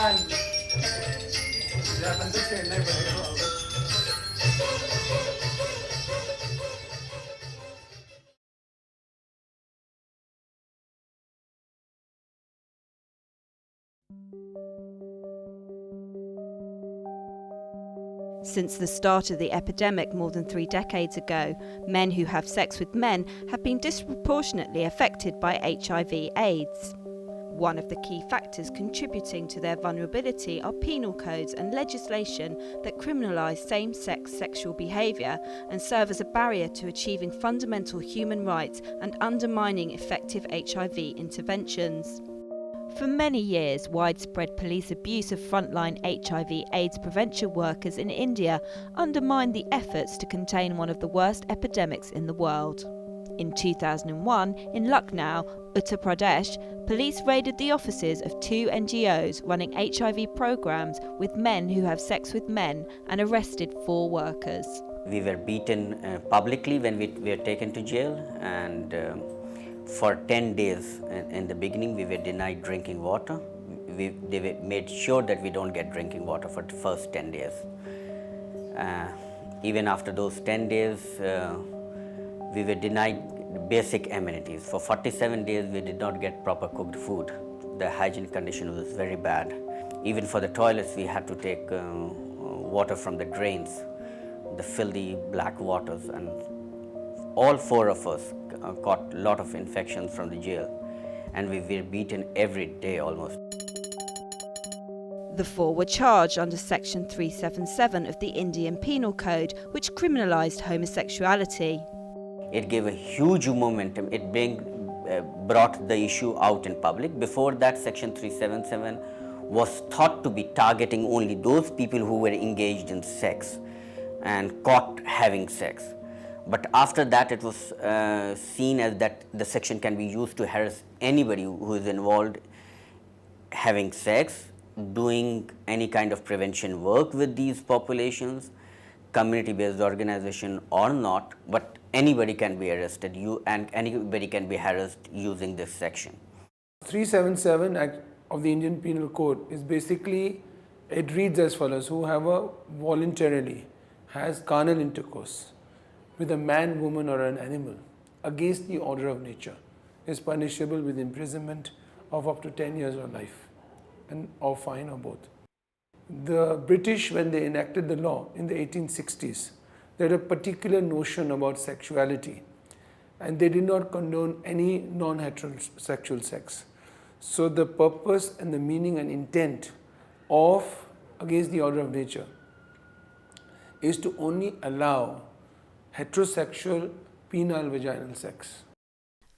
Since the start of the epidemic more than 3 decades ago, men who have sex with men have been disproportionately affected by HIV/AIDS. One of the key factors contributing to their vulnerability are penal codes and legislation that criminalise same-sex sexual behaviour and serve as a barrier to achieving fundamental human rights and undermining effective HIV interventions. For many years, widespread police abuse of frontline HIV/AIDS prevention workers in India undermined the efforts to contain one of the worst epidemics in the world. In 2001, in Lucknow, Uttar Pradesh, police raided the offices of 2 NGOs running HIV programs with men who have sex with men and arrested 4 workers. We were beaten publicly when we were taken to jail, and for 10 days in the beginning we were denied drinking water. They made sure that we don't get drinking water for the first 10 days. Even after those 10 days, we were denied basic amenities. For 47 days we did not get proper cooked food. The hygiene condition was very bad. Even for the toilets we had to take water from the drains, the filthy black waters, and all 4 of us got a lot of infections from the jail, and we were beaten every day almost. The 4 were charged under Section 377 of the Indian Penal Code, which criminalised homosexuality. It gave a huge momentum. It brought the issue out in public. Before that, Section 377 was thought to be targeting only those people who were engaged in sex and caught having sex. But after that, it was seen as that the section can be used to harass anybody who is involved having sex, doing any kind of prevention work with these populations, community-based organization or not, but anybody can be arrested and anybody can be harassed using this section. 377 Act of the Indian Penal Code is basically, it reads as follows: whoever voluntarily has carnal intercourse with a man, woman or an animal against the order of nature is punishable with imprisonment of up to 10 years or life, and or fine or both. The British, when they enacted the law in the 1860s, they had a particular notion about sexuality, and they did not condone any non-heterosexual sex. So the purpose and the meaning and intent of against the order of nature is to only allow heterosexual penile vaginal sex.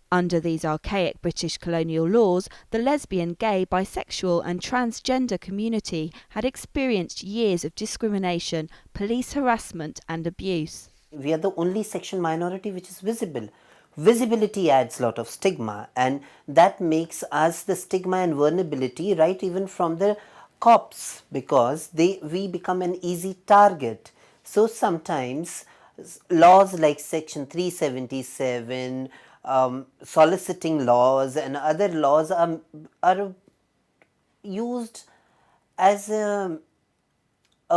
Under these archaic British colonial laws, the lesbian, gay, bisexual and transgender community had experienced years of discrimination, police harassment and abuse. We are the only sexual minority which is visible. Visibility adds a lot of stigma, and that makes us the stigma and vulnerability right even from the cops, because we become an easy target. So sometimes laws like Section 377, soliciting laws and other laws are used as a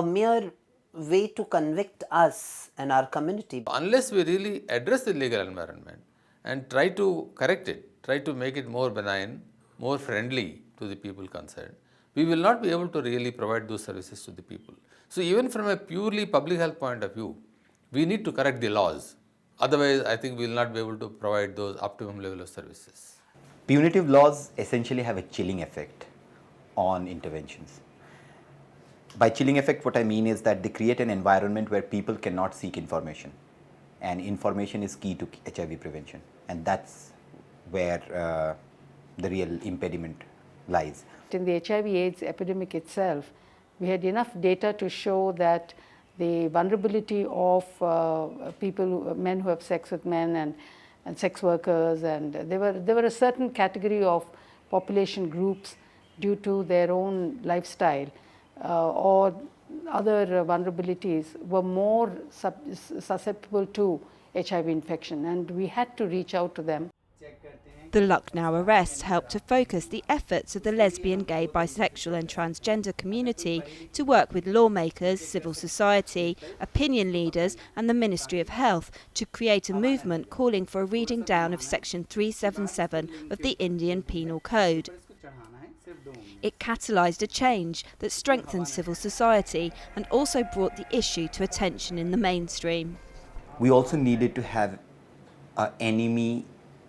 mere way to convict us and our community. Unless we really address the legal environment and try to correct it, try to make it more benign, more friendly to the people concerned, we will not be able to really provide those services to the people. So even from a purely public health point of view, we need to correct the laws. Otherwise, I think we will not be able to provide those optimum level of services. Punitive laws essentially have a chilling effect on interventions. By chilling effect, what I mean is that they create an environment where people cannot seek information, and information is key to HIV prevention, and that's where the real impediment lies. In the HIV/AIDS epidemic itself, we had enough data to show that the vulnerability of people, men who have sex with men and sex workers, and there were a certain category of population groups due to their own lifestyle or other vulnerabilities were more susceptible to HIV infection, and we had to reach out to them. The Lucknow arrest helped to focus the efforts of the lesbian, gay, bisexual and transgender community to work with lawmakers, civil society, opinion leaders and the Ministry of Health to create a movement calling for a reading down of Section 377 of the Indian Penal Code. It catalysed a change that strengthened civil society and also brought the issue to attention in the mainstream. We also needed to have an enemy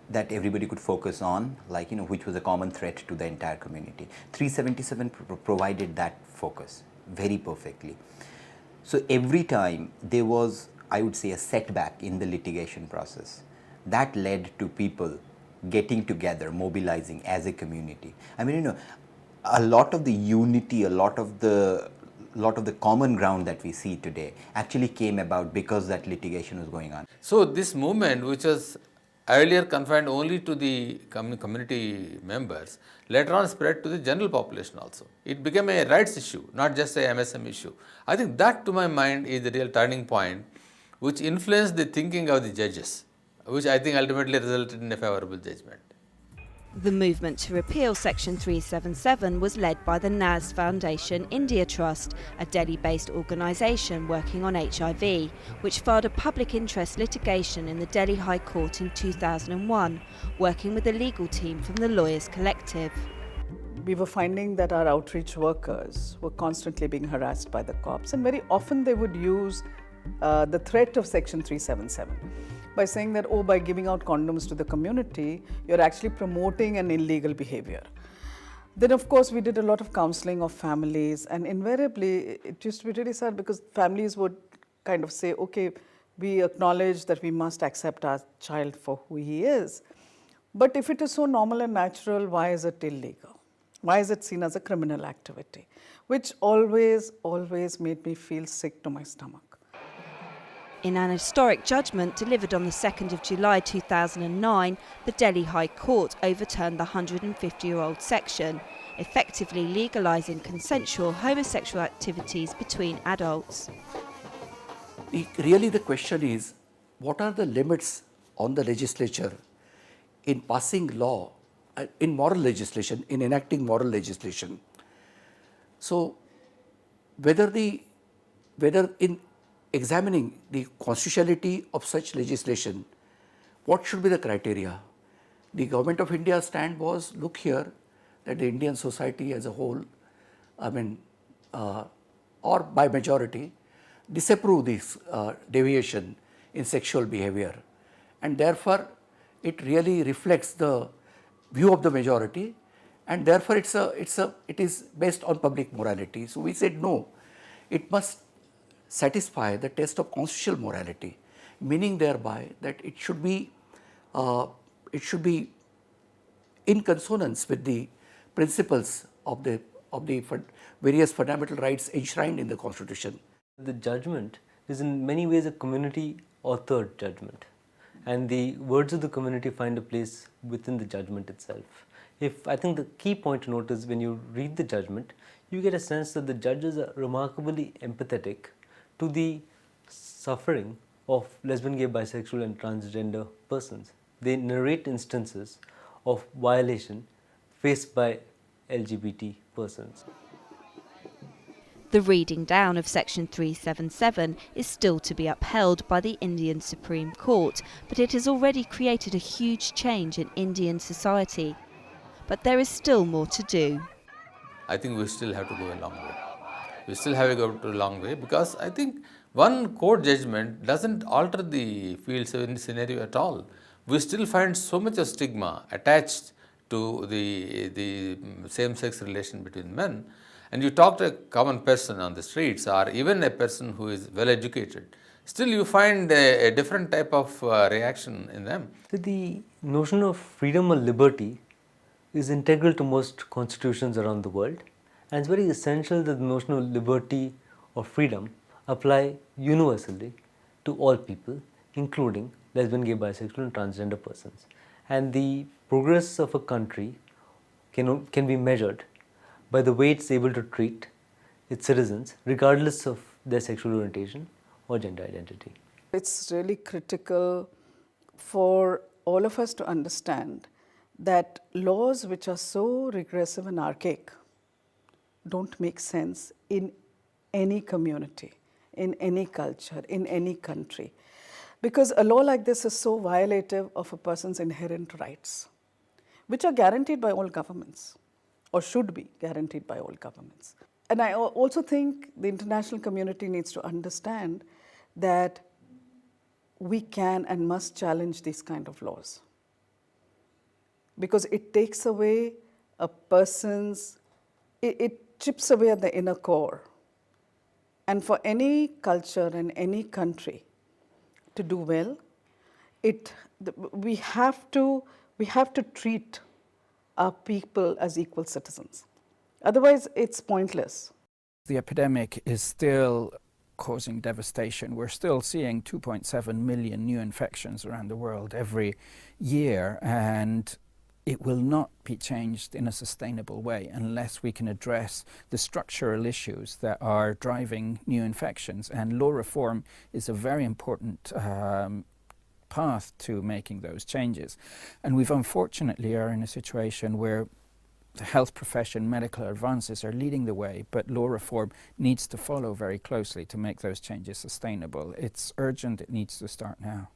that everybody could focus on, like, which was a common threat to the entire community. 377 provided that focus very perfectly. So every time there was, I would say, a setback in the litigation process, that led to people getting together, mobilizing as a community. I mean, a lot of the unity, a lot of the common ground that we see today actually came about because that litigation was going on. So this movement, which was earlier confined only to the community members, later on spread to the general population also. It became a rights issue, not just a MSM issue. I think that, to my mind, is the real turning point which influenced the thinking of the judges, which I think ultimately resulted in a favourable judgment. The movement to repeal Section 377 was led by the Naz Foundation India Trust, a Delhi-based organisation working on HIV, which filed a public interest litigation in the Delhi High Court in 2001, working with a legal team from the Lawyers Collective. We were finding that our outreach workers were constantly being harassed by the cops, and very often they would use the threat of Section 377. By saying that, by giving out condoms to the community, you're actually promoting an illegal behavior. Then, of course, we did a lot of counseling of families, and invariably, it used to be really sad because families would kind of say, okay, we acknowledge that we must accept our child for who he is. But if it is so normal and natural, why is it illegal? Why is it seen as a criminal activity? Which always made me feel sick to my stomach. In an historic judgment delivered on the 2nd of July 2009, the Delhi High Court overturned the 150-year-old section, effectively legalising consensual homosexual activities between adults. Really the question is, what are the limits on the legislature in passing law, in moral legislation, in enacting moral legislation? So whether in examining the constitutionality of such legislation, what should be the criteria? The Government of India's stand was, look here, that the Indian society as a whole, or by majority, disapprove this deviation in sexual behavior, and therefore it really reflects the view of the majority, and therefore it is based on public morality. So we said no, it must satisfy the test of constitutional morality, meaning thereby that it should be in consonance with the principles of the various fundamental rights enshrined in the Constitution. The judgment is in many ways a community authored judgment, and the words of the community find a place within the judgment itself. I think the key point to note is when you read the judgment, you get a sense that the judges are remarkably empathetic to the suffering of lesbian, gay, bisexual and transgender persons. They narrate instances of violation faced by LGBT persons. The reading down of Section 377 is still to be upheld by the Indian Supreme Court, but it has already created a huge change in Indian society. But there is still more to do. I think we still have to go a long way. We still have to go a long way because I think one court judgment doesn't alter the field scenario at all. We still find so much of stigma attached to the same-sex relation between men. And you talk to a common person on the streets or even a person who is well educated, still you find a different type of reaction in them. The notion of freedom or liberty is integral to most constitutions around the world, and it's very essential that the notion of liberty or freedom apply universally to all people, including lesbian, gay, bisexual and transgender persons. And the progress of a country can be measured by the way it's able to treat its citizens regardless of their sexual orientation or gender identity. It's really critical for all of us to understand that laws which are so regressive and archaic don't make sense in any community, in any culture, in any country. Because a law like this is so violative of a person's inherent rights, which are guaranteed by all governments, or should be guaranteed by all governments. And I also think the international community needs to understand that we can and must challenge these kind of laws, because it takes away a person's, it chips away at the inner core. And for any culture and any country to do well, we have to treat our people as equal citizens. Otherwise, it's pointless. The epidemic is still causing devastation. We're still seeing 2.7 million new infections around the world every year, and it will not be changed in a sustainable way unless we can address the structural issues that are driving new infections. And law reform is a very important path to making those changes. And we've unfortunately are in a situation where the health profession, medical advances are leading the way, but law reform needs to follow very closely to make those changes sustainable. It's urgent, it needs to start now.